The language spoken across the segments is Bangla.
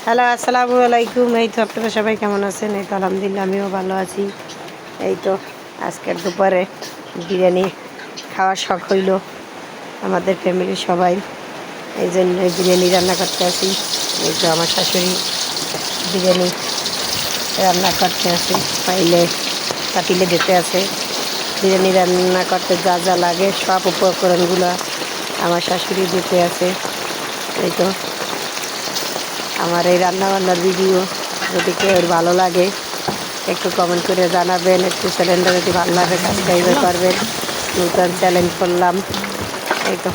হ্যালো, আসসালামু আলাইকুম। এই তো আপনারা সবাই কেমন আছেন? এই তো আলহামদুলিল্লাহ আমিও ভালো আছি। এই তো আজকের দুপুরে বিরিয়ানি খাওয়ার শখ হইল আমাদের ফ্যামিলির সবাই, এই জন্য বিরিয়ানি রান্না করতে আছি। এই তো আমার শাশুড়ি বিরিয়ানি রান্না করতে আছে, পাইলে পাতিলে দিতে আছে। বিরিয়ানি রান্না করতে যা যা লাগে সব উপকরণগুলো আমার শাশুড়ি দিতে আছে। এই তো আমার এই রান্নাবান্নার ভিডিও যদি কেউ ভালো লাগে একটু কমেন্ট করে জানাবেন, একটু চ্যানেলটা যদি ভালো লাগে সাবস্ক্রাইব করবেন। নতুন চ্যালেঞ্জ করলাম। এই তো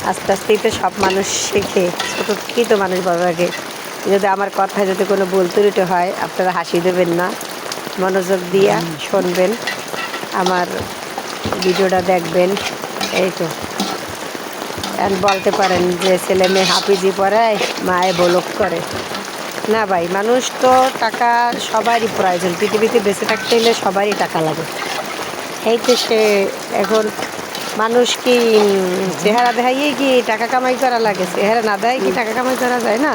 আস্তে আস্তেই তো সব মানুষ শেখে, ছোটো থেকেই তো মানুষ বড় লাগে। যদি আমার কথায় যদি কোনো ভুল ত্রুটি হয় আপনারা হাসি দেবেন না, মনোযোগ দিয়া শুনবেন, আমার ভিডিওটা দেখবেন। এই তো বলতে পারেন যে ছেলে মেয়ে হাফিজি পড়ায় মায়ে বলক করে না। ভাই, মানুষ তো টাকা সবারই প্রয়োজন, পৃথিবীতে বেঁচে থাকতে হলে সবারই টাকা লাগে। এই তো সে এখন মানুষ কি চেহারা দেখাইয়ে কি টাকা কামাই করা লাগে? চেহারা না দেয় কি টাকা কামাই করা যায় না?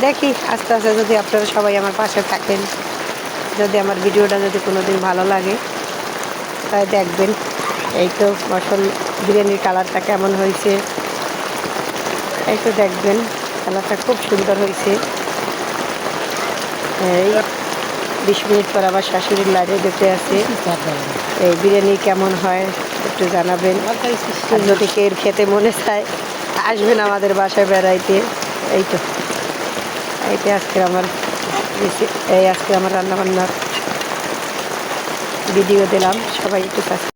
দেখি আস্তে আস্তে যদি আপনারা সবাই আমার পাশে থাকেন, যদি আমার ভিডিওটা যদি কোনো দিন ভালো লাগে তাই দেখবেন। এই তো মটন বিরিয়ানির কালারটা কেমন হয়েছে এই তো দেখবেন, কালারটা খুব সুন্দর হয়েছে। এই 20 মিনিট পর আবার শাশুড়ির লাইনে দিতে আছে। এই বিরিয়ানি কেমন হয় একটু জানাবেন। যদি কেউ খেতে মনে চায় আসবেন আমাদের বাসায় বেড়াইতে। এই তো আজকে আমার রান্নাবান্নার ভিডিও দিলাম। সবাই একটু